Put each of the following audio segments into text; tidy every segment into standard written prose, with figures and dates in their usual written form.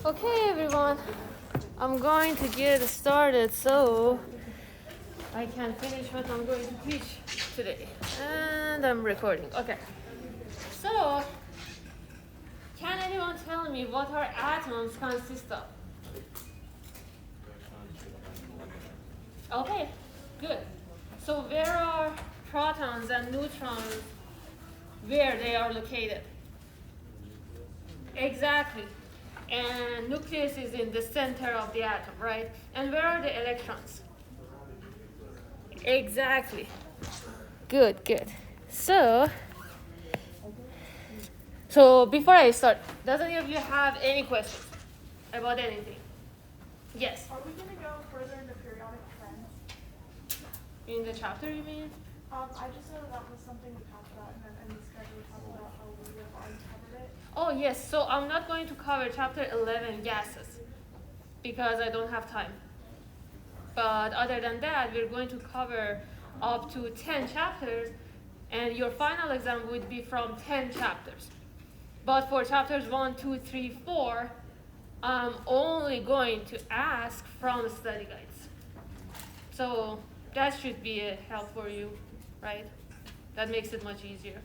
Okay, everyone, I'm going to get started so I can finish what I'm going to teach today. And I'm recording. Okay. So, can anyone tell me what our atoms consist of? Okay, good. So where are protons and neutrons, where they are located? Exactly. And nucleus is in the center of the atom, right? And where are the electrons? Exactly. Good, good. So before I start, does any of you have any questions about anything? Yes. Are we going to go further into periodic trends? In the chapter, you mean? I just know that was something we talked about, and then in the schedule we talked about how we have already covered it. Oh, yes. So I'm not going to cover chapter 11, gases, because I don't have time. But other than that, we're going to cover up to 10 chapters, and your final exam would be from 10 chapters. But for chapters 1, 2, 3, 4, I'm only going to ask from study guides. So that should be a help for you, right? That makes it much easier.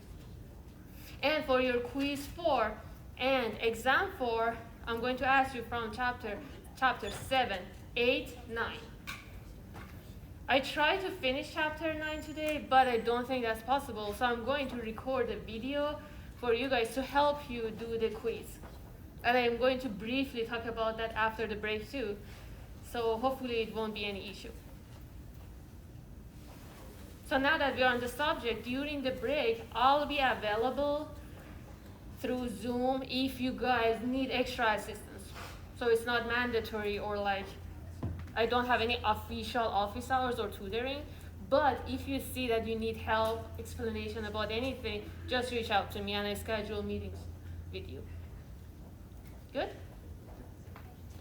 And for your quiz 4 and exam 4, I'm going to ask you from chapter 7, 8, 9. I tried to finish chapter 9 today, but I don't think that's possible. So I'm going to record a video for you guys to help you do the quiz. And I'm going to briefly talk about that after the break too. So hopefully it won't be any issue. So now that we're on the subject, during the break, I'll be available through Zoom if you guys need extra assistance. So it's not mandatory or like I don't have any official office hours or tutoring, but if you see that you need help, explanation about anything, just reach out to me and I schedule meetings with you. Good?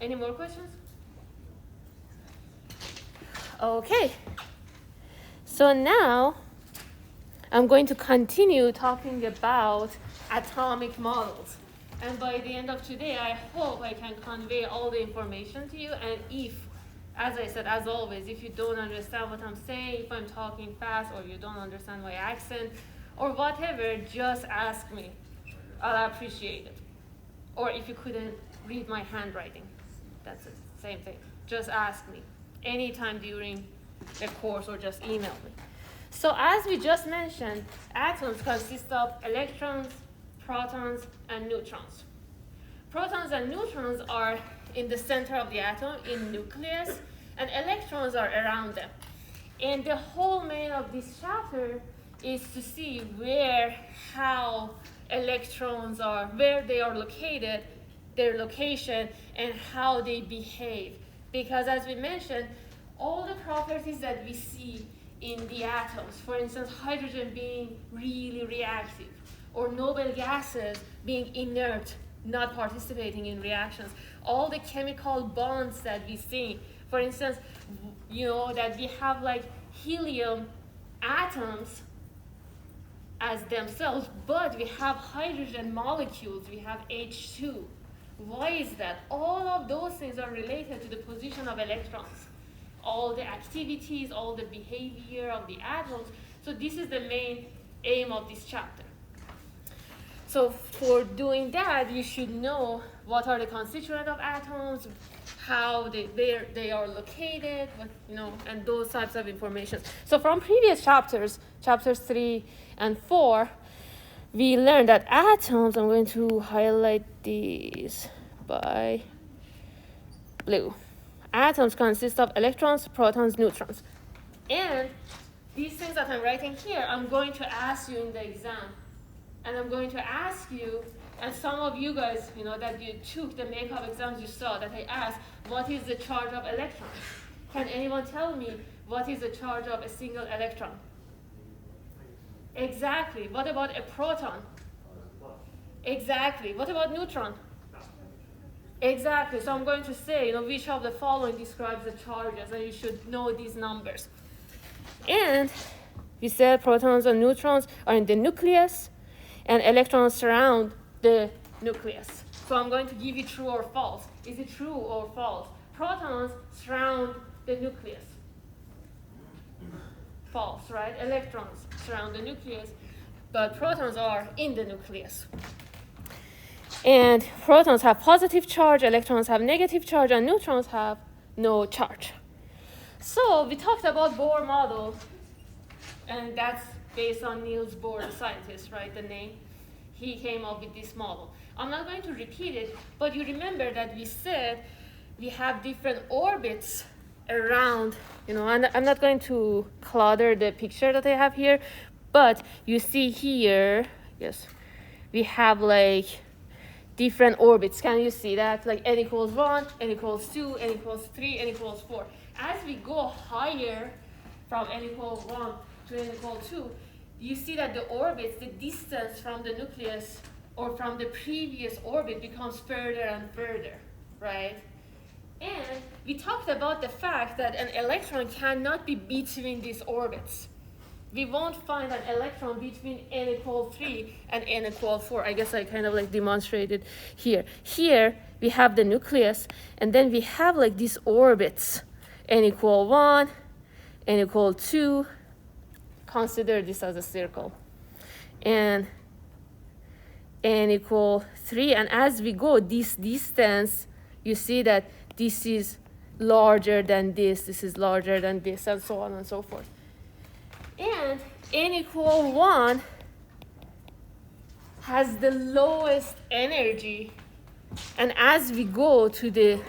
Any more questions? Okay. So now I'm going to continue talking about atomic models. And by the end of today, I hope I can convey all the information to you. And if, as I said, as always, if you don't understand what I'm saying, if I'm talking fast or you don't understand my accent or whatever, just ask me. I'll appreciate it. Or if you couldn't read my handwriting, that's the same thing. Just ask me anytime during the course or just email me. So as we just mentioned, atoms consist of electrons, protons, and neutrons. Protons and neutrons are in the center of the atom, in nucleus, and electrons are around them. And the whole main of this chapter is to see how electrons are, where they are located, their location, and how they behave. Because as we mentioned, all the properties that we see in the atoms, for instance, hydrogen being really reactive, or noble gases being inert, not participating in reactions, all the chemical bonds that we see, for instance, that we have like helium atoms as themselves, but we have hydrogen molecules, we have H2. Why is that? All of those things are related to the position of electrons. All the activities, all the behavior of the atoms. So this is the main aim of this chapter. So for doing that, you should know what are the constituents of atoms, how where they are located, and those types of information. So from previous chapters 3 and 4, we learned that atoms, I'm going to highlight these by blue. Atoms consist of electrons, protons, neutrons. And these things that I'm writing here, I'm going to ask you in the exam. And I'm going to ask you, and some of you guys, that you took the makeup exams, you saw that I asked, what is the charge of electrons? Can anyone tell me what is the charge of a single electron? Exactly. What about a proton? Exactly. What about neutron? Exactly. So I'm going to say, which of the following describes the charges, and you should know these numbers. And we said protons and neutrons are in the nucleus, and electrons surround the nucleus. So I'm going to give you true or false. Is it true or false? Protons surround the nucleus. False, right? Electrons surround the nucleus, but protons are in the nucleus. And protons have positive charge, electrons have negative charge, and neutrons have no charge. So we talked about Bohr model, and that's based on Niels Bohr, the scientist, right? The name. He came up with this model. I'm not going to repeat it, but you remember that we said we have different orbits around, and I'm not going to clutter the picture that I have here, but you see here, yes, we have like different orbits. Can you see that? Like n equals 1, n equals 2, n equals 3, n equals 4. As we go higher from n equals 1 to n equals 2, you see that the orbits, the distance from the nucleus or from the previous orbit becomes further and further, right? And we talked about the fact that an electron cannot be between these orbits. We won't find an electron between n equals 3 and n equals 4. I guess I kind of like demonstrated here. Here we have the nucleus, and then we have like these orbits, n equals 1, n equals 2. Consider this as a circle. And n equals 3. And as we go, this distance, you see that this is larger than this is larger than this, and so on and so forth. And n equals 1 has the lowest energy. And as we go to the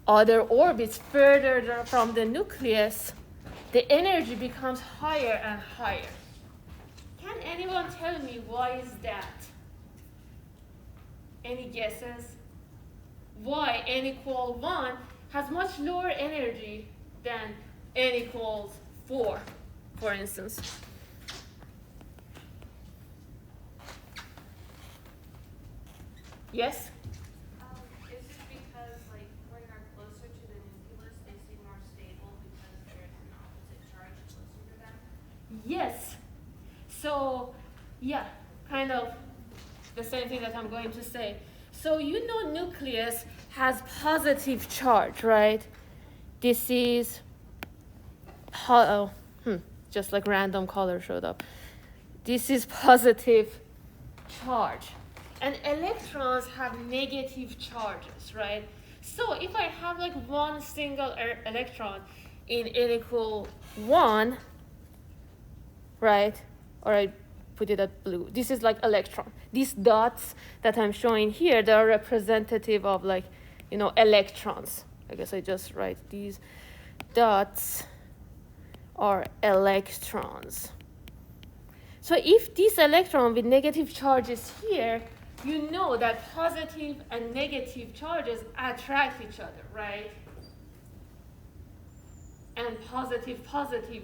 other orbits further from the nucleus, the energy becomes higher and higher. Can anyone tell me why is that? Any guesses? Why n equals 1 has much lower energy than n equals 4, for instance? Yes? Is it because, like, when they're closer to the nucleus, they seem more stable because there's an opposite charge closer to them? Yes. So, yeah, kind of the same thing that I'm going to say. So nucleus has positive charge, right? This is, just like random color showed up. This is positive charge. And electrons have negative charges, right? So if I have like one single electron in n equals 1, right? Or I put it at blue. This is like electron. These dots that I'm showing here, they are representative of like, electrons. I guess I just write these dots are electrons. So if this electron with negative charges here, you know that positive and negative charges attract each other, right? And positive,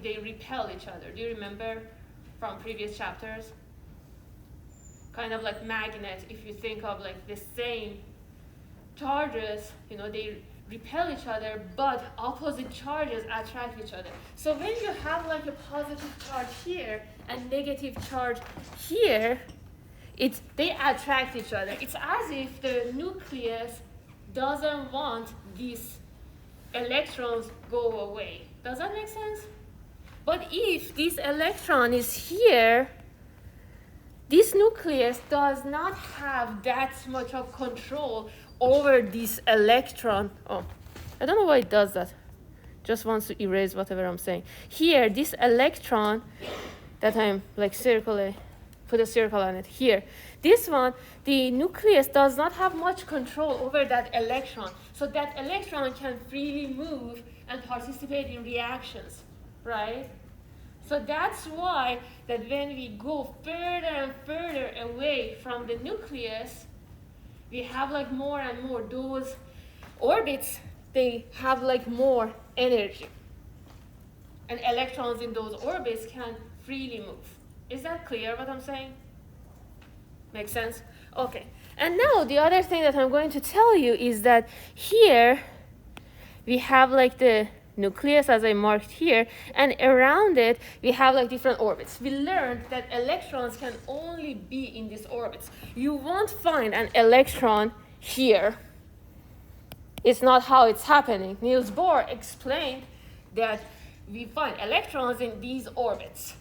they repel each other. Do you remember from previous chapters? Kind of like magnet, if you think of like the same charges, they repel each other, but opposite charges attract each other. So when you have like a positive charge here and negative charge here, they attract each other. It's as if the nucleus doesn't want these electrons go away. Does that make sense? But if this electron is here, this nucleus does not have that much of control over this electron. Oh, I don't know why it does that. Just wants to erase whatever I'm saying. Here, this electron that I'm like put a circle on it here. This one, the nucleus does not have much control over that electron. So that electron can freely move and participate in reactions, right? So that's why that when we go further and further away from the nucleus, we have like more and more those orbits, they have like more energy. And electrons in those orbits can freely move. Is that clear what I'm saying? Make sense? Okay. And now the other thing that I'm going to tell you is that here we have like the nucleus as I marked here, and around it we have like different orbits. We learned that electrons can only be in these orbits. You won't find an electron here. It's not how it's happening. Niels Bohr explained that we find electrons in these orbits.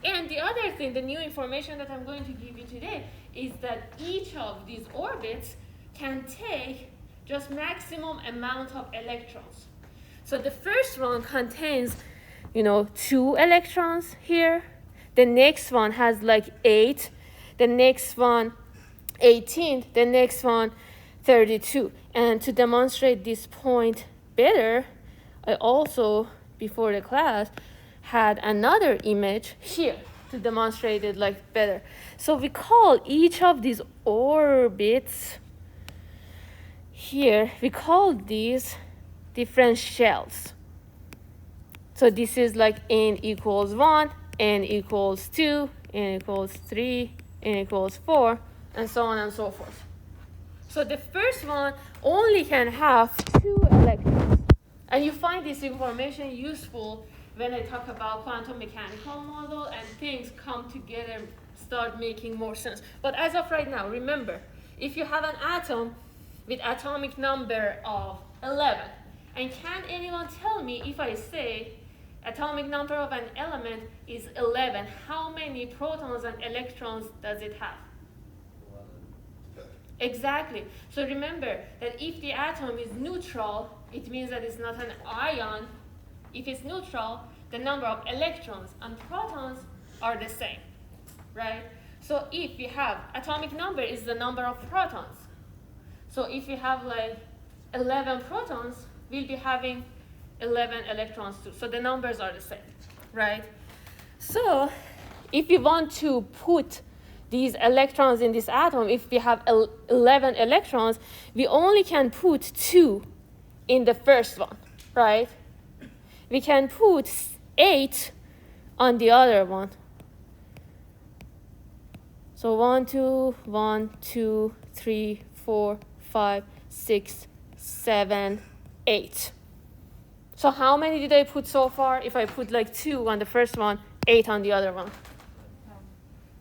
And the other thing, the new information that I'm going to give you today is that each of these orbits can take just maximum amount of electrons. So the first one contains, 2 electrons here. The next one has like 8. The next one 18. The next one 32. And to demonstrate this point better, I also, before the class, had another image here to demonstrate it like better. So we call each of these orbits here, we call these different shells. So this is like n equals 1, n equals 2, n equals 3, n equals 4, and so on and so forth. So the first one only can have 2 electrons. And you find this information useful when I talk about quantum mechanical model and things come together, start making more sense. But as of right now, remember, if you have an atom with atomic number of 11, and can anyone tell me if I say atomic number of an element is 11, how many protons and electrons does it have? 11. Exactly. So remember that if the atom is neutral, it means that it's not an ion. If it's neutral, the number of electrons and protons are the same, right? So if we have atomic number is the number of protons. So if we have like 11 protons, we'll be having 11 electrons too. So the numbers are the same, right? So if we want to put these electrons in this atom, if we have 11 electrons, we only can put 2 in the first one, right? We can put 8 on the other one. So 1, 2, 1, 2, 3, 4, 5, 6, 7, 8. So how many did I put so far? If I put like 2 on the first one, 8 on the other one.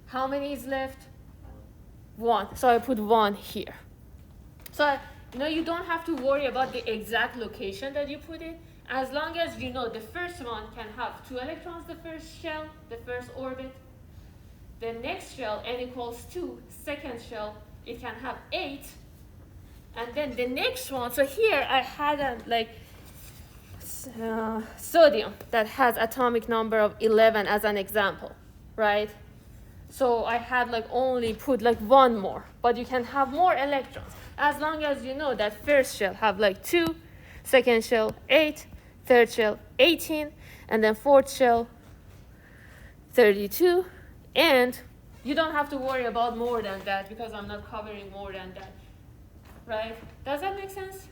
How many is left? 1. So I put 1 here. So you don't have to worry about the exact location that you put it. As long as you know the first one can have 2 electrons, the first shell, the first orbit. The next shell, n equals 2, second shell, it can have 8. And then the next one, so here I had sodium that has atomic number of 11 as an example, right? So I had only put 1 more, but you can have more electrons as long as you know that first shell have 2, second shell 8, third shell 18, and then fourth shell 32, and you don't have to worry about more than that because I'm not covering more than that, right? Does that make sense?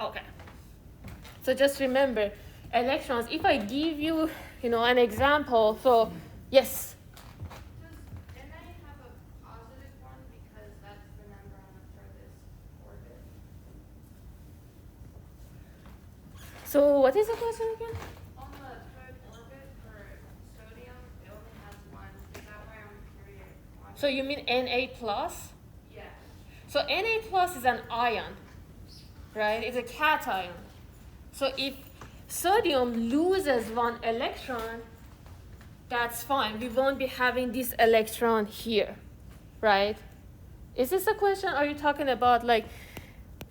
Okay. So just remember, electrons, if I give you, an example, so yes? Does Ni have a positive one because that's the number on the furthest orbit? So what is the question again? On the third orbit for sodium, it only has 1. Is that why I'm curious? So you mean Na plus? Yeah. So Na plus is an ion, right? It's a cation. So if sodium loses 1 electron, that's fine. We won't be having this electron here, right? Is this a question? Are you talking about like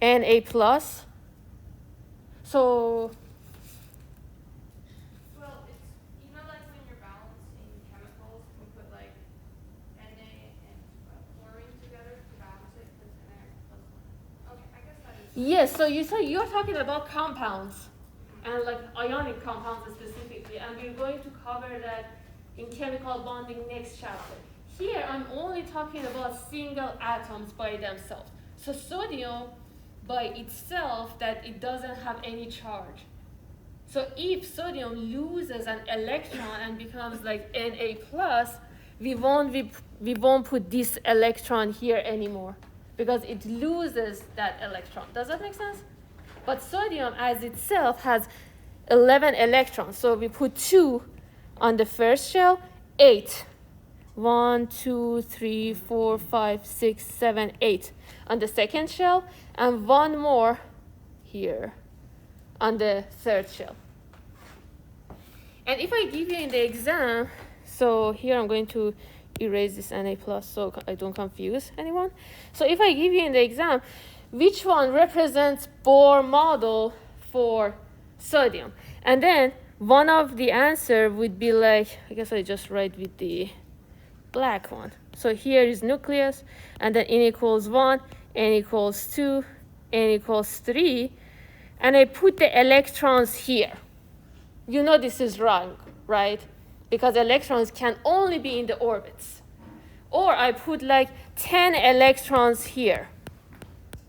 Na plus? So, Well, it's, you know, like when you're balancing chemicals, you put like Na and chlorine together to balance it, because Na plus one. Okay, I guess that is. yes, so you say you're talking about compounds and like ionic compounds specifically, and we're going to cover that in chemical bonding next chapter. Here, I'm only talking about single atoms by themselves. So sodium by itself, that it doesn't have any charge. So if sodium loses an electron and becomes like Na plus, we won't put this electron here anymore because it loses that electron. Does that make sense? But sodium as itself has 11 electrons. So we put 2 on the first shell, 8. 1, 2, 3, 4, 5, 6, 7, 8 on the second shell, and 1 more here on the third shell. And if I give you in the exam, so here I'm going to erase this Na plus so I don't confuse anyone. So if I give you in the exam, which one represents Bohr model for sodium? And then one of the answer would be like, I guess I just write with the black one. So here is nucleus, and then N equals 1, N equals 2, N equals 3, and I put the electrons here. You know this is wrong, right? Because electrons can only be in the orbits. Or I put like 10 electrons here.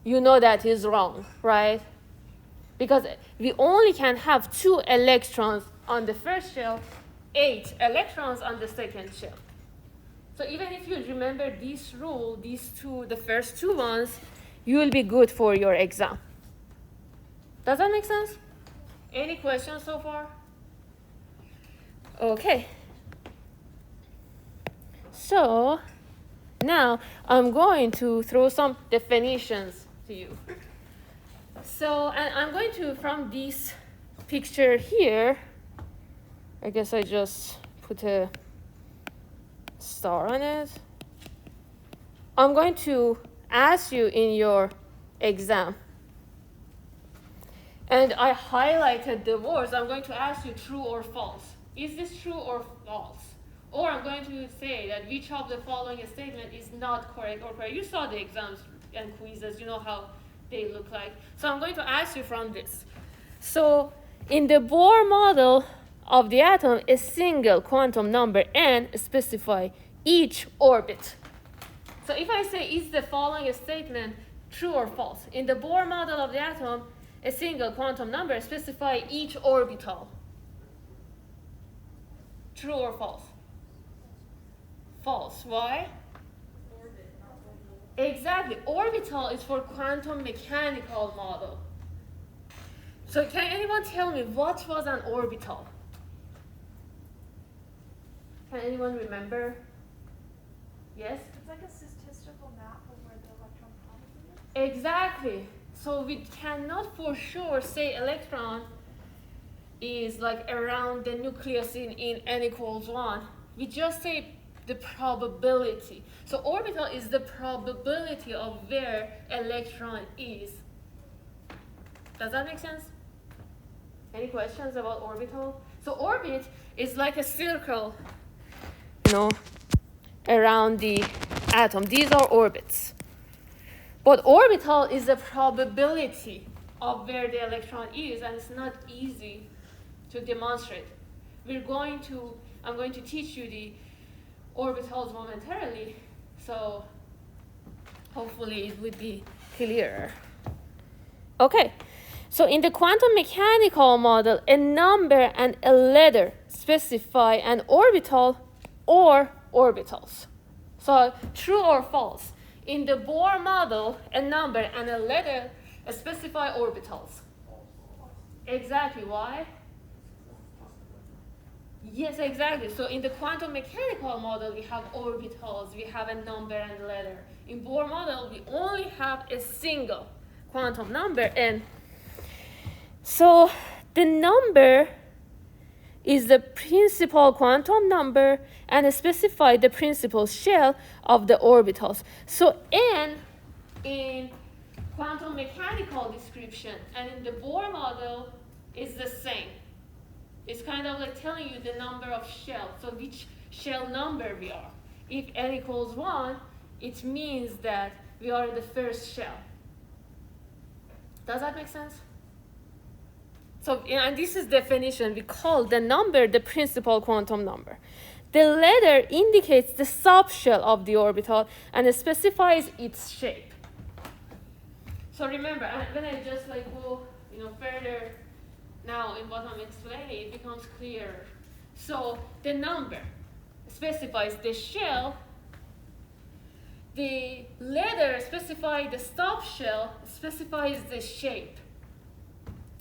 You know that is wrong, right? Because we only can have 2 electrons on the first shell, 8 electrons on the second shell. So even if you remember this rule, the first 2 ones, you will be good for your exam. Does that make sense? Any questions so far? Okay. So now I'm going to throw some definitions to you. So, and I'm going to, from this picture here, I guess I just put a star on it. I'm going to ask you in your exam, and I highlighted the words. I'm going to ask you true or false. Is this true or false? Or I'm going to say that which of the following statement is not correct or correct. You saw the exams and quizzes, you know how they look like. So I'm going to ask you from this. So in the Bohr model of the atom, a single quantum number n specify each orbit. So if I say, is the following statement true or false? In the Bohr model of the atom, a single quantum number specify each orbital. True or false? False. Why? Exactly. Orbital is for quantum mechanical model. So can anyone tell me what was an orbital? Can anyone remember? Yes? It's like a statistical map of where the electron probably is. Exactly. So we cannot for sure say electron is like around the nucleus in n equals 1. We just say the probability. So orbital is the probability of where electron is. Does that make sense? Any questions about orbital? So orbit is like a circle, around the atom. These are orbits. But orbital is the probability of where the electron is, and it's not easy to demonstrate. I'm going to teach you the orbitals momentarily, so hopefully it would be clearer. Okay, so in the quantum mechanical model, a number and a letter specify an orbital or orbitals. So true or false? In the Bohr model, a number and a letter specify orbitals. Exactly. Why? Yes, exactly. So in the quantum mechanical model, we have orbitals, we have a number and a letter. In Bohr model, we only have a single quantum number. And so the number is the principal quantum number and specify the principal shell of the orbitals. So n in quantum mechanical description and in the Bohr model is the same. It's kind of like telling you the number of shells, so which shell number we are. If n equals 1, it means that we are in the first shell. Does that make sense? So, and this is definition. We call the number the principal quantum number. The letter indicates the subshell of the orbital and it specifies its shape. So remember, when I just like go, further now in what I'm explaining, it becomes clearer. So the number specifies the shell. The letter specifies the subshell, specifies the shape.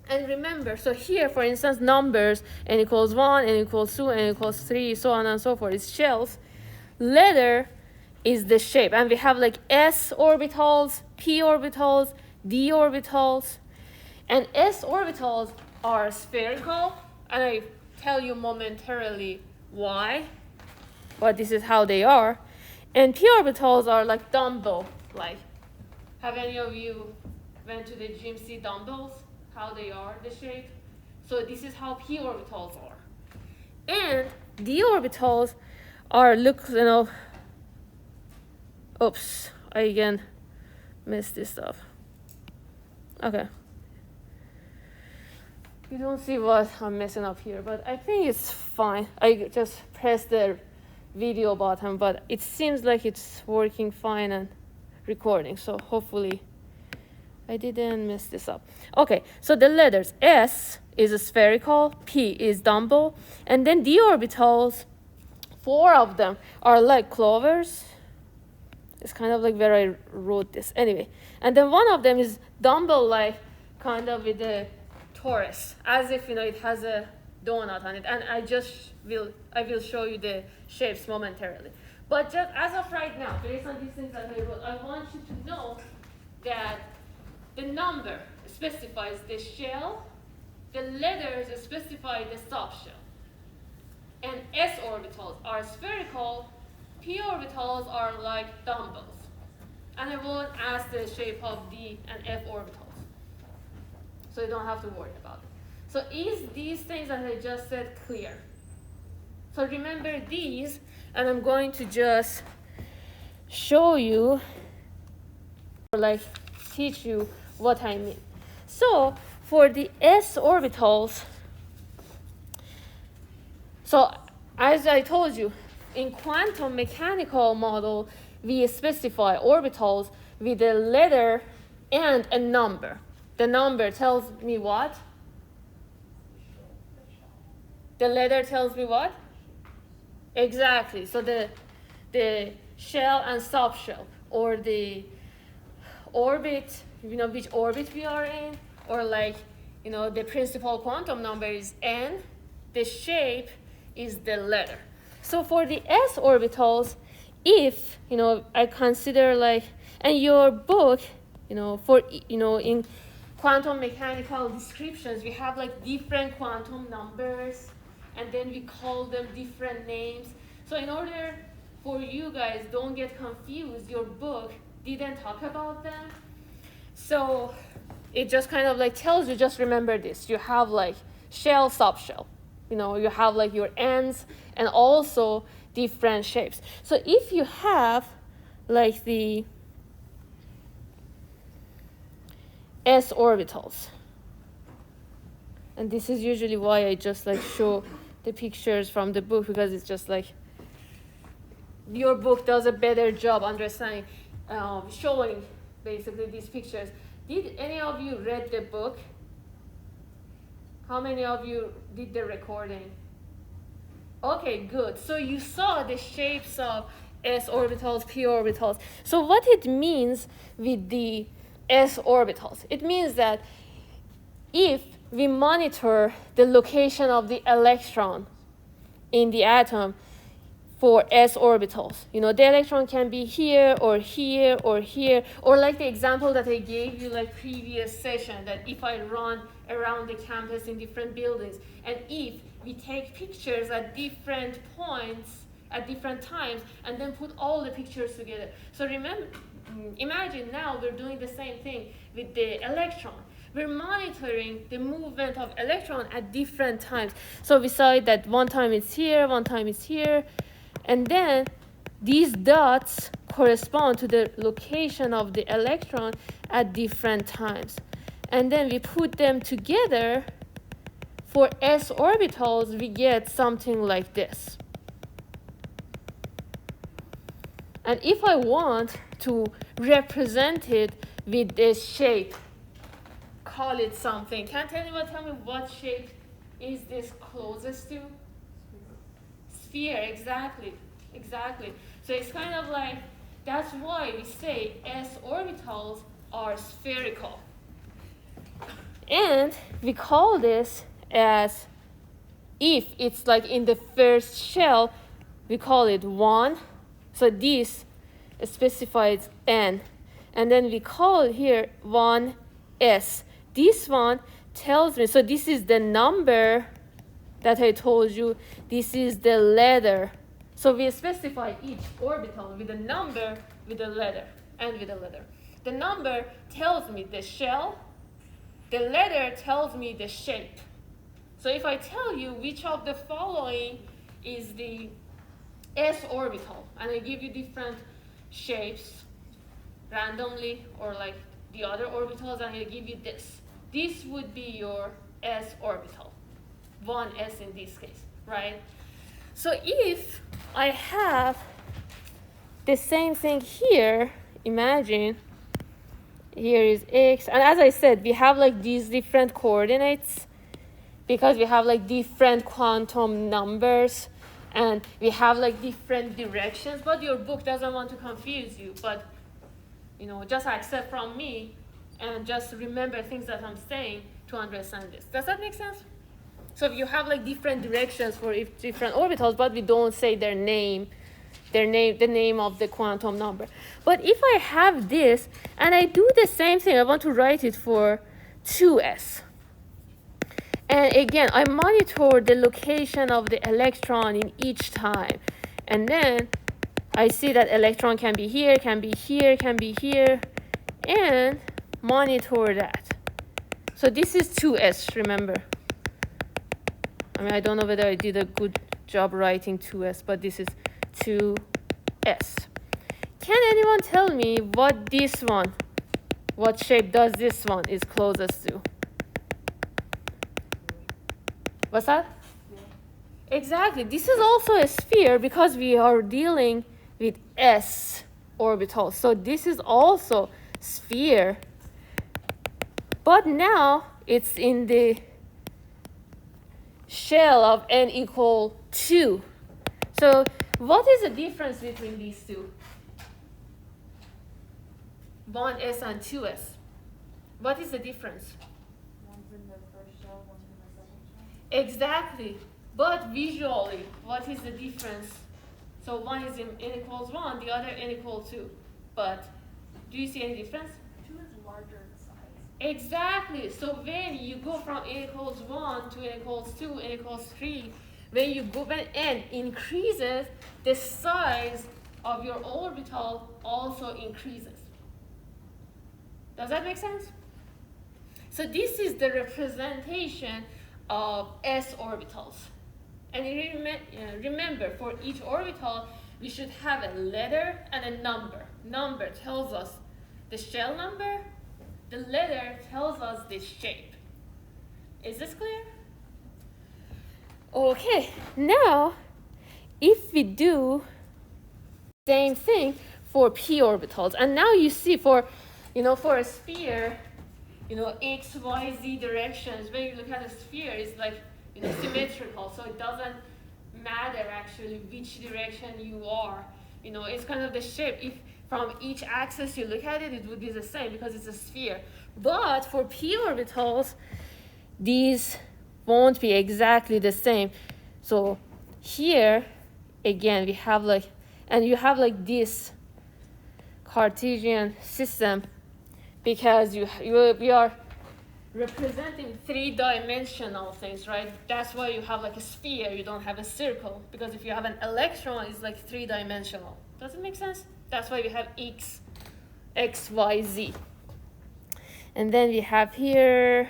And remember, so here, for instance, numbers, n equals 1, n equals 2, n equals 3, so on and so forth, is shells. Letter is the shape. And we have like s orbitals, p orbitals, d orbitals. And s orbitals are spherical. And I tell you momentarily why. But this is how they are. And p orbitals are like dumbbell. Like, have any of you went to the gym, see dumbbells? How they are, the shape. So this is how p orbitals are. And d orbitals are, oops, I again messed this up. Okay. You don't see what I'm messing up here, but I think it's fine. I just pressed the video button, but it seems like it's working fine and recording. So hopefully I didn't mess this up. Okay, so the letters S is a spherical, P is dumbbell, and then d orbitals, 4 of them are like clovers. It's kind of like where I wrote this. Anyway, and then one of them is dumbbell-like, kind of with a torus, as if it has a donut on it. And I will show you the shapes momentarily. But just as of right now, based on these things that I wrote, I want you to know that the number specifies the shell, the letters specify the subshell. And s orbitals are spherical, p orbitals are like dumbbells. And I won't ask the shape of d and f orbitals. So you don't have to worry about it. So is these things that I just said clear? So remember these, and I'm going to just show you, or like teach you what I mean. So for the s orbitals, so as I told you, in quantum mechanical model, we specify orbitals with a letter and a number. The number tells me what? The letter tells me what? Exactly. So the shell and subshell, or the orbit, which orbit we are in, or like, the principal quantum number is n, the shape is the letter. So for the s orbitals, if, I consider like, and your book, for, in quantum mechanical descriptions, we have like different quantum numbers, and then we call them different names. So in order for you guys don't get confused, your book didn't talk about them. So it just kind of like tells you, just remember this. You have like shell, subshell. You have like your ends and also different shapes. So if you have like the s orbitals, and this is usually why I just like show the pictures from the book, because it's just like your book does a better job understanding, showing basically these pictures. Did any of you read the book? How many of you did the recording? Okay, good. So you saw the shapes of s orbitals, p orbitals. So what it means with the s orbitals, it means that if we monitor the location of the electron in the atom for s orbitals. You know, the electron can be here or here or here, or like the example that I gave you like previous session, that if I run around the campus in different buildings, and if we take pictures at different points at different times and then put all the pictures together. So remember, imagine now we're doing the same thing with the electron. We're monitoring the movement of electron at different times. So we saw that one time it's here, one time it's here, and then these dots correspond to the location of the electron at different times. And then we put them together. For s orbitals, we get something like this. And if I want to represent it with this shape, call it something. Can anyone tell me what shape is this closest to? Sphere, exactly. Exactly. So it's kind of like, that's why we say s orbitals are spherical. And we call this as, if it's like in the first shell, we call it 1. So this specifies n. And then we call here 1s. This one tells me, so this is the number that I told you. This is the letter. So we specify each orbital with a number, with a letter, and with a letter. The number tells me the shell. The letter tells me the shape. So if I tell you which of the following is the s orbital, and I give you different shapes randomly, or like the other orbitals, and I give you this. This would be your s orbital, 1s in this case, right? So if I have the same thing here, imagine here is x, and as I said, we have like these different coordinates because we have like different quantum numbers, and we have like different directions, but your book doesn't want to confuse you. But, you know, just accept from me and just remember things that I'm saying to understand this. Does that make sense? So if you have like different directions for different orbitals, but we don't say the name of the quantum number. But if I have this, and I do the same thing, I want to write it for 2s. And again, I monitor the location of the electron in each time. And then I see that electron can be here, can be here, can be here, and monitor that. So this is 2s, remember. I mean, I don't know whether I did a good job writing 2s, but this is 2s. Can anyone tell me what this one, what shape does this one is closest to? What's that? Yeah. Exactly. This is also a sphere because we are dealing with s orbitals. So this is also sphere. But now it's in the shell of n equal 2. So what is the difference between these two? 1s and 2s. What is the difference? One's in the first shell, one's in the second shell. Exactly. But visually, what is the difference? So one is in n equals 1, the other n equals 2. But do you see any difference? 2 is larger in size. Exactly. So when you go from n equals 1 to n equals 2, n equals 3, when n increases, the size of your orbital also increases. Does that make sense? So this is the representation of s orbitals. And remember, for each orbital, we should have a letter and a number. Number tells us the shell number. The letter tells us the shape. Is this clear? Okay, now if we do the same thing for p orbitals, and now you see for a sphere, x, y, z directions, when you look at a sphere, it's like symmetrical, so it doesn't matter actually which direction you are. It's kind of the shape. If from each axis you look at it, it would be the same because it's a sphere. But for p orbitals, these won't be exactly the same. So here, again, we have like, and you have like this Cartesian system because we are representing three-dimensional things, right? That's why you have like a sphere, you don't have a circle, because if you have an electron, it's like three-dimensional. Does it make sense? That's why we have x, y, z. And then we have here,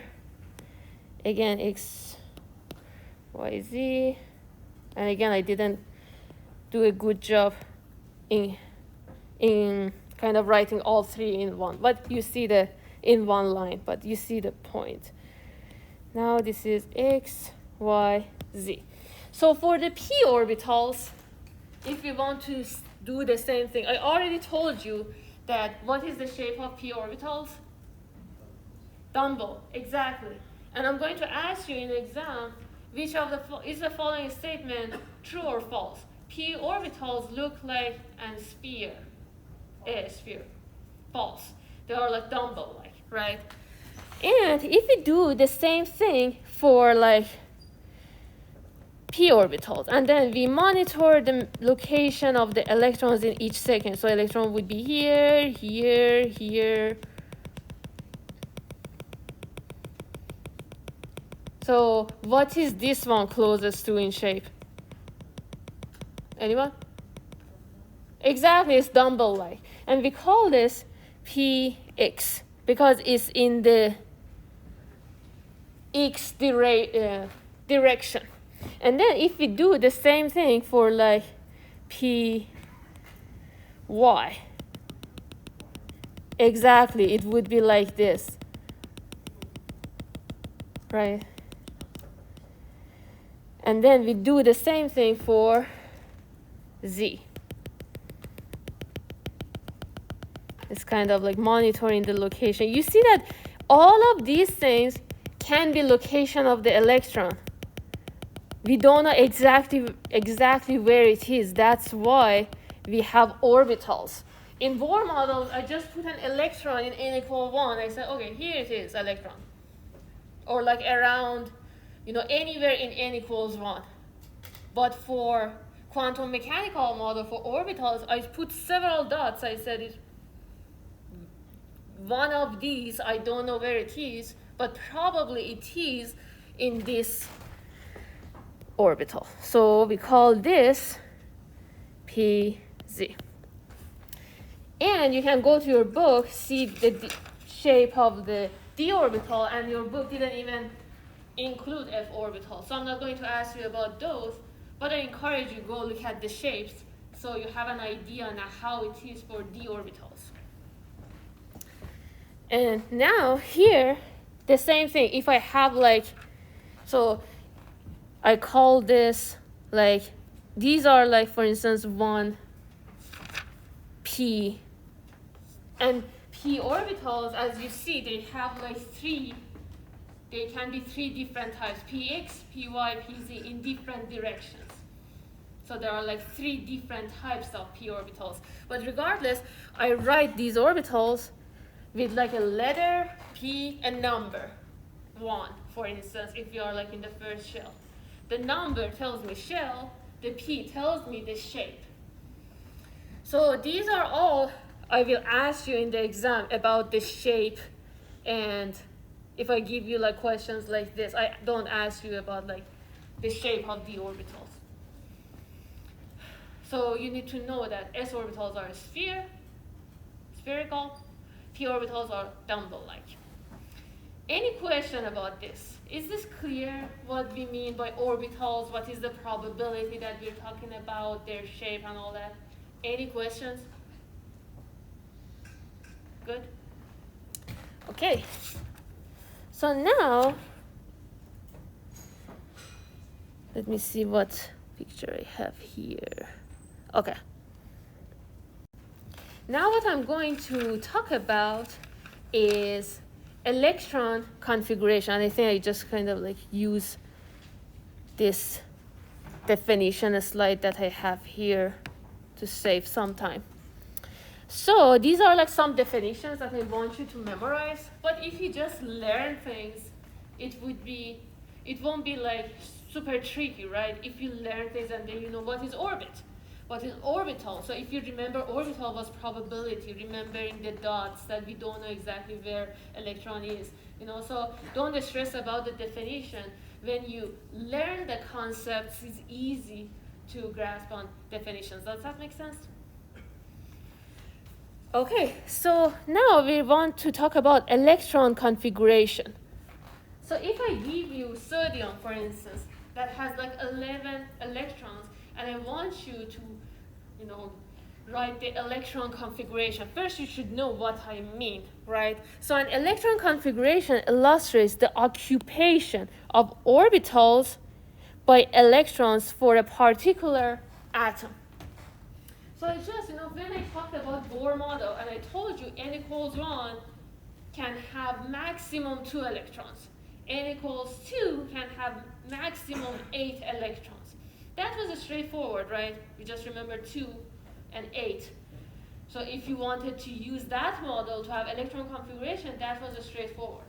again, x, y, z. And again, I didn't do a good job in kind of writing all three in one, but you see the in one line, but you see the point. Now this is x, y, z. So for the p orbitals, if we want to do the same thing, I already told you that what is the shape of p orbitals? Dumbbell, exactly. And I'm going to ask you in the exam, which of the is the following statement true or false? P orbitals look like a sphere. False. They are like dumbbell-like, right? And if we do the same thing for like p orbitals, and then we monitor the location of the electrons in each second. So electron would be here, here, here. So what is this one closest to in shape? Anyone? Exactly, it's dumbbell-like. And we call this px because it's in the x direction. And then if we do the same thing for like py, exactly, it would be like this, right? And then we do the same thing for z. It's kind of like monitoring the location. You see that all of these things can be location of the electron. We don't know exactly where it is. That's why we have orbitals. In Bohr models, I just put an electron in n equal 1. I said, okay, here it is, electron. Or like around, anywhere in n equals 1. But for quantum mechanical model, for orbitals, I put several dots. I said it. One of these, I don't know where it is, but probably it is in this orbital. So we call this pz. And you can go to your book, see the shape of the d orbital, and your book didn't even include f orbital. So I'm not going to ask you about those, but I encourage you to go look at the shapes so you have an idea on how it is for d orbitals. And now here, the same thing. If I have so I call this these are for instance, 1 p. And p orbitals, as you see, they have they can be three different types, px, py, pz, in different directions. So there are three different types of p orbitals. But regardless, I write these orbitals with a letter, p, and number, 1, for instance, if you are in the first shell. The number tells me shell, the p tells me the shape. So these are all I will ask you in the exam about the shape, and if I give you questions like this, I don't ask you about the shape of the orbitals. So you need to know that s orbitals are spherical, p orbitals are dumbbell-like. Any question about this? Is this clear what we mean by orbitals? What is the probability that we're talking about, their shape and all that? Any questions? Good? Okay. So now, let me see what picture I have here. Okay. Now what I'm going to talk about is electron configuration. I think I just kind of use this definition slide that I have here to save some time. So these are some definitions that I want you to memorize. But if you just learn things, it won't be super tricky, right? If you learn things and then you know what is orbit, what is orbital. So if you remember, orbital was probability, remembering the dots that we don't know exactly where electron is. So don't stress about the definition. When you learn the concepts, it's easy to grasp on definitions. Does that make sense? Okay, so now we want to talk about electron configuration. So if I give you sodium, for instance, that has like 11 electrons, and I want you to, write the electron configuration. First, you should know what I mean, right? So an electron configuration illustrates the occupation of orbitals by electrons for a particular atom. So it's just, when I talked about Bohr model, and I told you n equals 1 can have maximum 2 electrons. N equals 2 can have maximum 8 electrons. That was straightforward, right? We just remember 2 and 8. So if you wanted to use that model to have electron configuration, that was straightforward.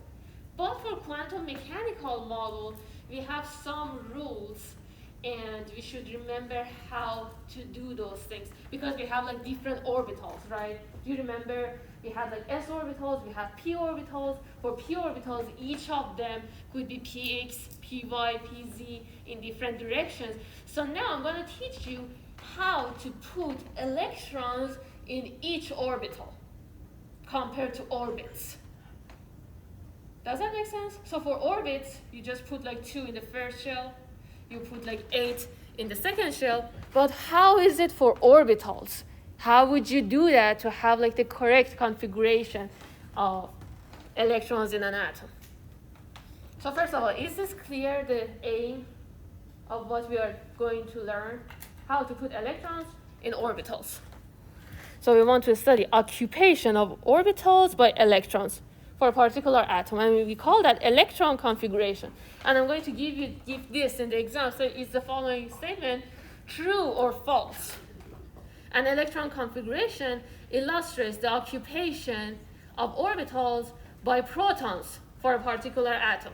But for quantum mechanical model, we have some rules, and we should remember how to do those things, because we have like different orbitals, right? Do you remember we had like s orbitals, we have p orbitals. For p orbitals, each of them could be px, py, pz in different directions. So now I'm going to teach you how to put electrons in each orbital compared to orbits. Does that make sense? So for orbits, you just put like 2 in the first shell, you put like 8 in the second shell. But how is it for orbitals? How would you do that to have like the correct configuration of electrons in an atom? So first of all, is this clear, the aim of what we are going to learn? How to put electrons in orbitals. So we want to study occupation of orbitals by electrons for a particular atom, and we call that electron configuration. And I'm going to give this in the exam. So it's the following statement: true or false. An electron configuration illustrates the occupation of orbitals by protons for a particular atom.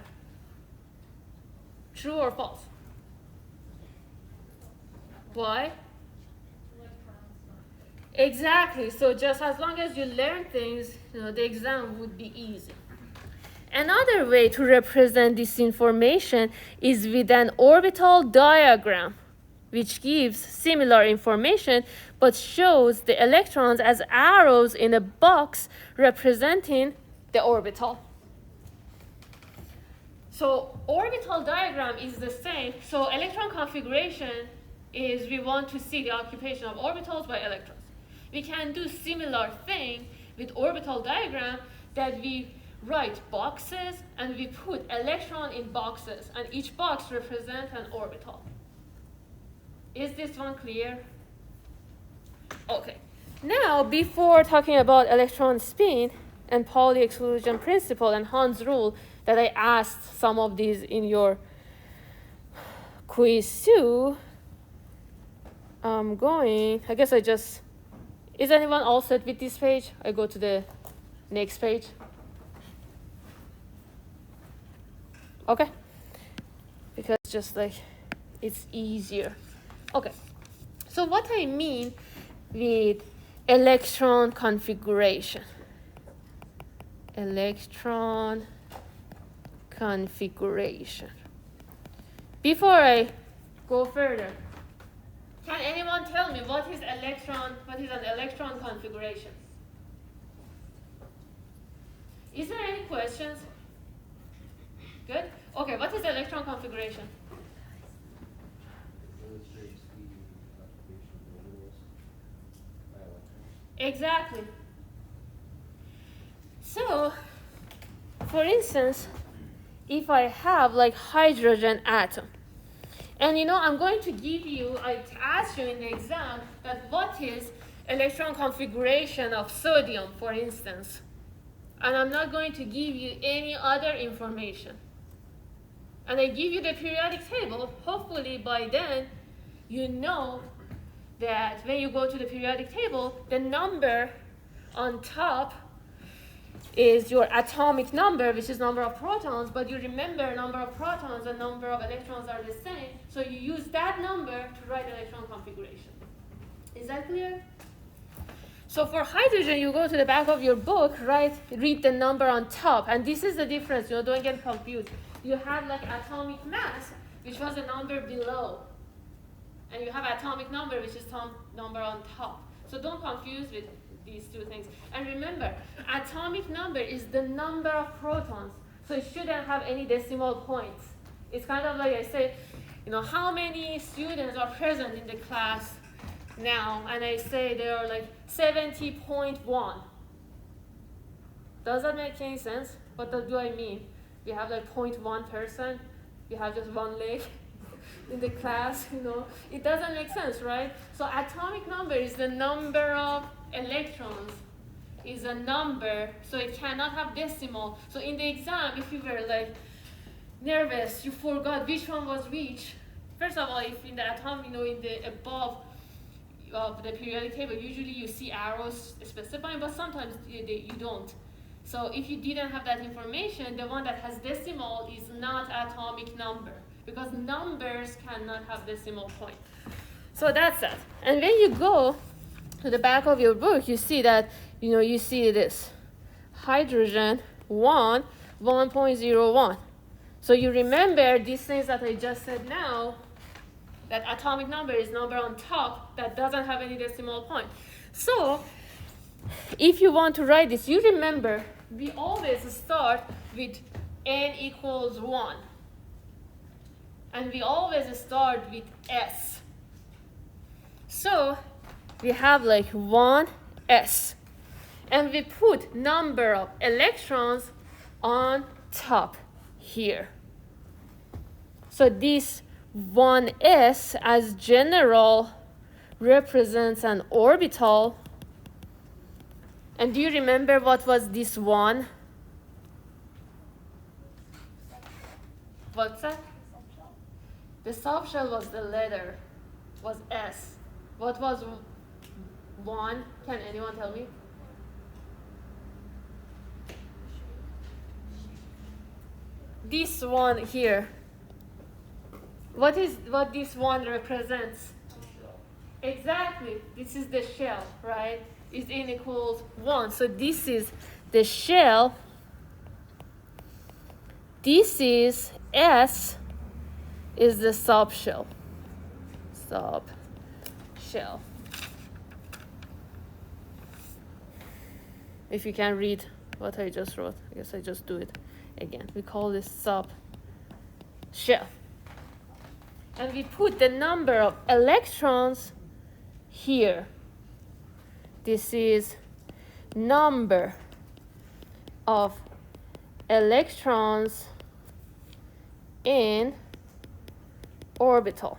True or false? Why? Exactly. So just as long as you learn things, the exam would be easy. Another way to represent this information is with an orbital diagram, which gives similar information but shows the electrons as arrows in a box representing the orbital. So orbital diagram is the same. So electron configuration is we want to see the occupation of orbitals by electrons. We can do similar thing with orbital diagram, that we write boxes and we put electron in boxes, and each box represents an orbital. Is this one clear? Okay. Now, before talking about electron spin and Pauli exclusion principle and Hund's rule, that I asked some of these in your quiz too, is anyone all set with this page? I go to the next page. Okay? Because just like, it's easier. Okay. So what I mean with electron configuration. Electron configuration. Before I go further, can anyone tell me what is an electron configuration? Is there any questions? Good? Okay, what is electron configuration? Illustrates the occupation of orbitals by electrons. Exactly. So, for instance, if I have like hydrogen atom, and I'm going to give you, I asked you in the exam that what is electron configuration of sodium, for instance. And I'm not going to give you any other information. And I give you the periodic table. Hopefully by then, you know that when you go to the periodic table, the number on top is your atomic number, which is number of protons, but you remember number of protons and number of electrons are the same, so you use that number to write electron configuration. Is that clear? So for hydrogen, you go to the back of your book, read the number on top, and this is the difference, don't get confused. You have like atomic mass, which was a number below, and you have atomic number, which is some number on top. So don't confuse with these two things. And remember, atomic number is the number of protons, so it shouldn't have any decimal points. It's kind of like I say, how many students are present in the class now, and I say there are like 70.1. Does that make any sense? What do I mean? We have like 0.1%, we have just one leg in the class, It doesn't make sense, right? So atomic number is the number of electrons, is a number, so it cannot have decimal. So in the exam, if you were like nervous, you forgot which one was which. First of all, if in the atom, in the above of the periodic table, usually you see arrows specifying, but sometimes you don't. So if you didn't have that information, the one that has decimal is not atomic number, because numbers cannot have decimal point. So that's that. And when you go to the back of your book, you see that, you see this. Hydrogen 1.01. So you remember these things that I just said now, that atomic number is number on top that doesn't have any decimal point. So if you want to write this, you remember we always start with n equals 1. And we always start with S. So we have like 1s. And we put number of electrons on top here. So this 1s as general represents an orbital. And do you remember what was this one? What's that? The subshell was the letter, was S. What was 1? Can anyone tell me? This one here. What this one represents? Exactly. This is the shell, right? Is n equals 1. So this is the shell. This is S is the subshell. Subshell. If you can read what I just wrote, I guess I just do it again. We call this subshell. And we put the number of electrons here. This is number of electrons in orbital.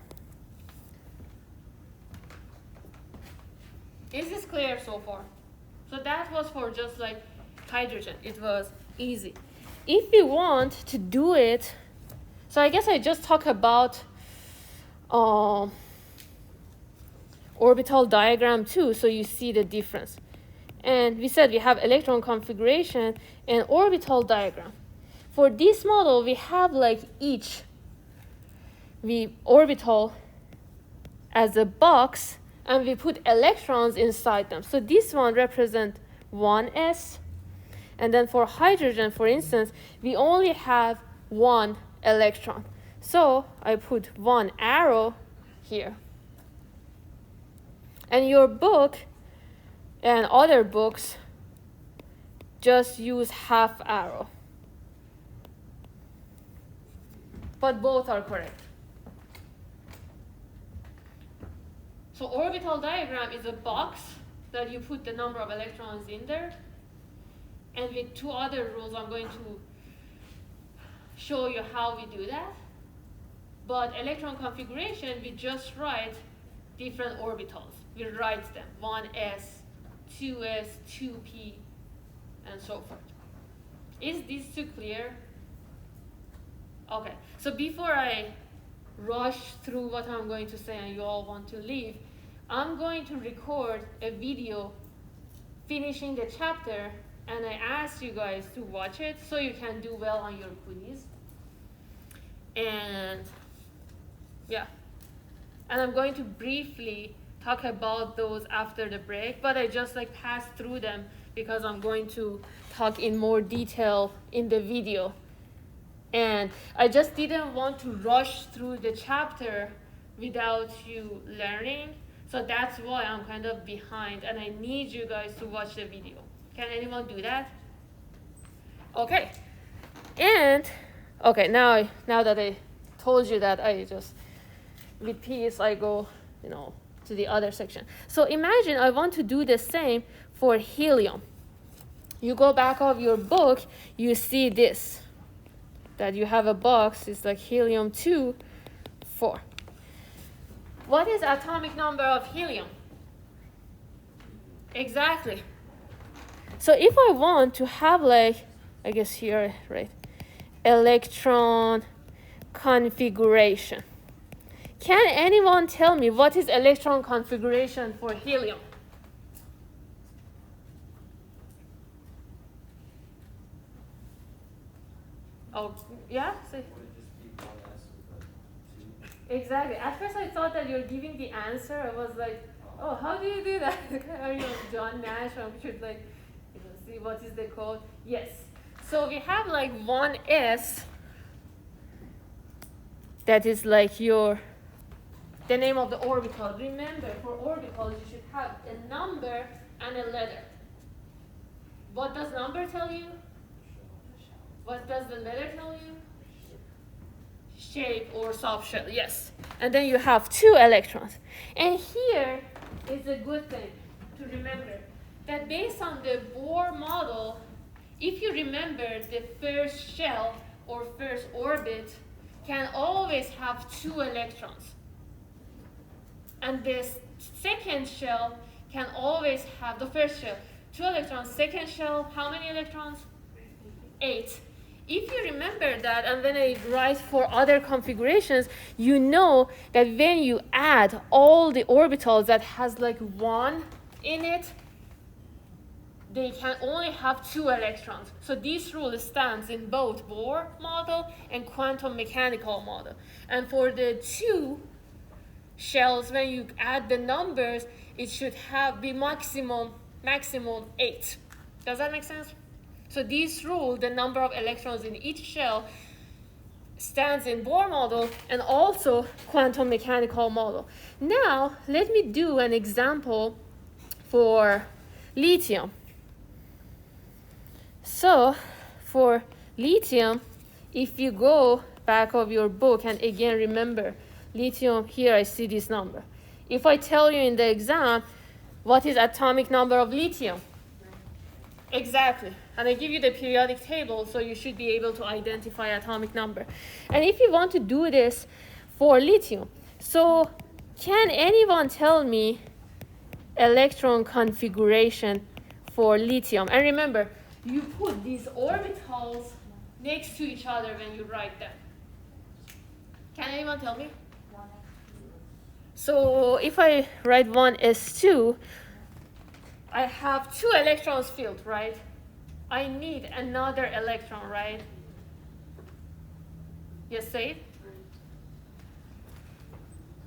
Is this clear so far? So that was for just like hydrogen. It was easy. If we want to do it, so I guess I just talk about orbital diagram too, so you see the difference. And we said we have electron configuration and orbital diagram. For this model, we have like we orbital as a box, and we put electrons inside them. So this one represents 1s. And then for hydrogen, for instance, we only have 1 electron. So I put 1 arrow here. And your book and other books just use half arrow. But both are correct. So orbital diagram is a box that you put the number of electrons in there. And with 2 other rules, I'm going to show you how we do that. But electron configuration, we just write different orbitals. We write them, 1s, 2s, 2p, and so forth. Is this too clear? Okay, so before I rush through what I'm going to say and you all want to leave, I'm going to record a video finishing the chapter and I asked you guys to watch it so you can do well on your quiz. And yeah, and I'm going to briefly talk about those after the break, but I just like passed through them because I'm going to talk in more detail in the video. And I just didn't want to rush through the chapter without you learning. So that's why I'm kind of behind, and I need you guys to watch the video. Can anyone do that? Okay. And okay, now that I told you that, I just with peace I go, to the other section. So imagine I want to do the same for helium. You go back of your book, you see this, that you have a box, it's like helium-2, 4. What is atomic number of helium? Exactly. So if I want to have like, I guess here, right, electron configuration. Can anyone tell me what is electron configuration for helium? Oh, yeah? Would it just be 1s with a 2? Exactly. At first I thought that you're giving the answer. I was like, oh, how do you do that? Are you John Nash? I should like, see what is the code? Yes. So we have like 1s. That is like the name of the orbital. Remember, for orbitals, you should have a number and a letter. What does number tell you? What does the letter tell you? Shape or subshell, yes. And then you have 2 electrons. And here is a good thing to remember, that based on the Bohr model, if you remember, the first shell or first orbit can always have 2 electrons. And this second shell can always have, the first shell, 2 electrons, second shell, how many electrons? 8. If you remember that, and when I write for other configurations, you know that when you add all the orbitals that has like 1 in it, they can only have 2 electrons. So this rule stands in both Bohr model and quantum mechanical model. And for the 2 shells, when you add the numbers, it should be maximum 8. Does that make sense? So this rule, the number of electrons in each shell, stands in Bohr model and also quantum mechanical model. Now, let me do an example for lithium. So, for lithium, if you go back of your book, and again remember, lithium, here I see this number. If I tell you in the exam, what is atomic number of lithium? Exactly. And I give you the periodic table, so you should be able to identify atomic number. And if you want to do this for lithium, so can anyone tell me electron configuration for lithium? And remember, you put these orbitals next to each other when you write them. Can anyone tell me? So if I write 1s2, I have 2 electrons filled, right? I need another electron, right? Yes, say?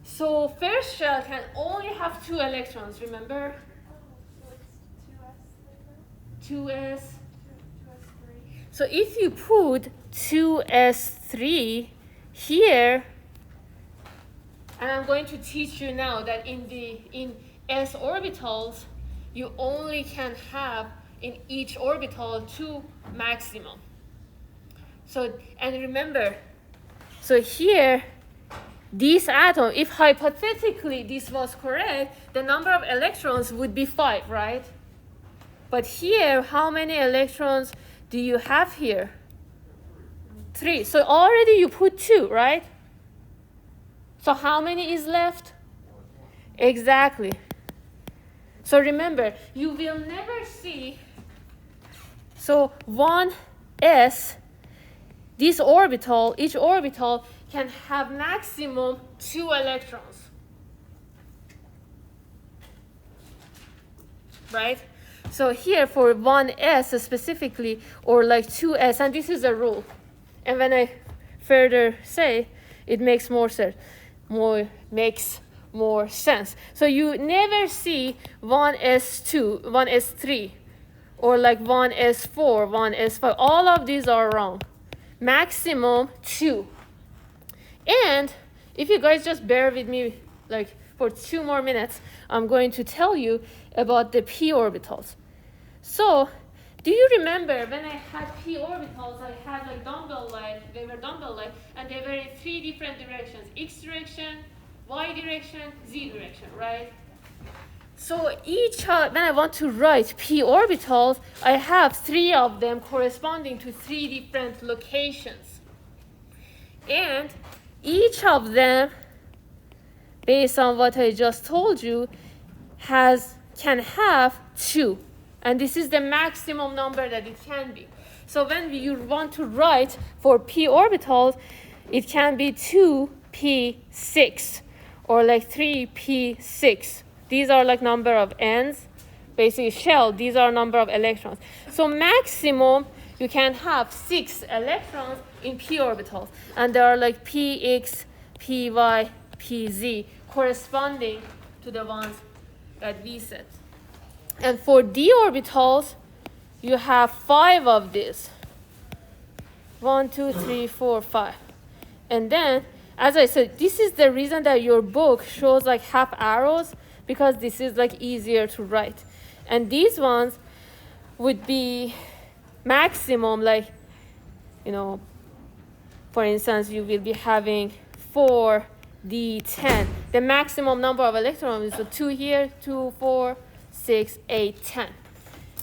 So first shell can only have 2 electrons, remember? So it's 2s later? 2s. 2s3. So if you put 2s3 here, and I'm going to teach you now that in s orbitals, you only can have in each orbital 2 maximum. So, and remember, so here, this atom, if hypothetically this was correct, the number of electrons would be 5, right? But here, how many electrons do you have here? 3. So already you put 2, right? So how many is left? Exactly. So remember, you will never see, so 1s, this orbital, each orbital can have maximum 2 electrons. Right? So here for 1s specifically, or like 2s, and this is a rule. And when I further say, it makes more sense. Makes more sense. So you never see 1s2, 1s3, or like 1s4, 1s5. All of these are wrong. Maximum 2. And if you guys just bear with me like for 2 more minutes, I'm going to tell you about the p orbitals. So do you remember when I had p orbitals, I had like dumbbell-like, they were dumbbell-like, and they were in 3 different directions: x direction, y direction, z direction, right? So each, when I want to write p orbitals, I have 3 of them corresponding to 3 different locations. And each of them, based on what I just told you, can have 2. And this is the maximum number that it can be. So when you want to write for p orbitals, it can be 2p6 or like 3p6. These are like number of ends, basically shell. These are number of electrons. So maximum, you can have 6 electrons in p orbitals. And there are like px, py, pz, corresponding to the ones that we said. And for d orbitals, you have 5 of these. 1, 2, 3, 4, 5. And then, as I said, this is the reason that your book shows like half arrows, because this is like easier to write. And these ones would be maximum, like, you know, for instance, you will be having 4d10. The maximum number of electrons is 2 here, 2, 4, 6, 8, 10.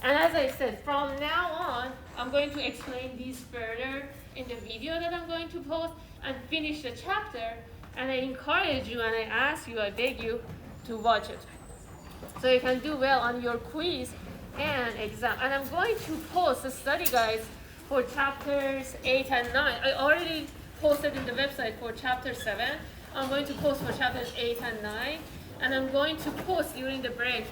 And as I said, from now on, I'm going to explain these further in the video that I'm going to post and finish the chapter. And I encourage you and I ask you, I beg you to watch it, so you can do well on your quiz and exam. And I'm going to post the study guides for chapters 8 and 9. I already posted in the website for chapter 7. I'm going to post for chapters 8 and 9. And I'm going to post during the break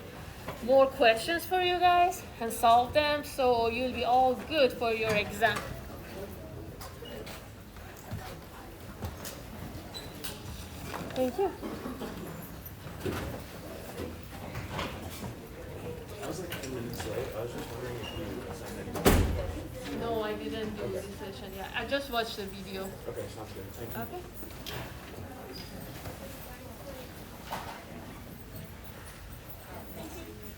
more questions for you guys and solve them, so you'll be all good for your exam. Thank you. I was like 10 minutes late. I was just wondering if you assigned anything. No, I didn't do this session yet. I just watched the video. Okay, sounds good. Thank you. Okay.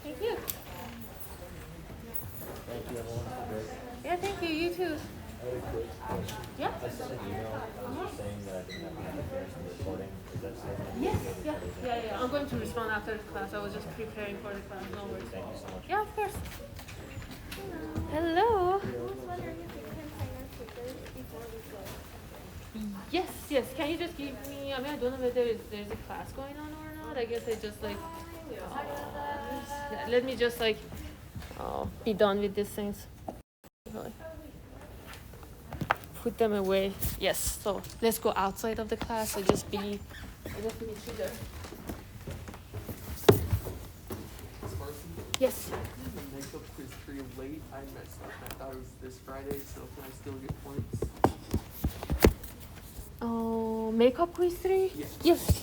Thank you. Thank you, everyone. Great. Yeah, thank you. You too. I had a quick question. Yeah. I sent an email. I was just saying that I didn't have enough interference in the recording. Is that still? Yes. Yeah. I'm going to respond after the class. I was just preparing for the class. No worries. Thank you so much. Yeah, of course. Hello. I was wondering if you can sign our papers before we go. Yes. Can you just give me? I mean, I don't know whether there's a class going on or not. I guess I just like. Yeah, let me just like be done with these things. Put them away. Yes. So let's go outside of the class. I just meet you there. Yes. Makeup quiz pretty late. I messed up. I thought it was this Friday, so can I still get points? Makeup quiz 3? Yes. Yes.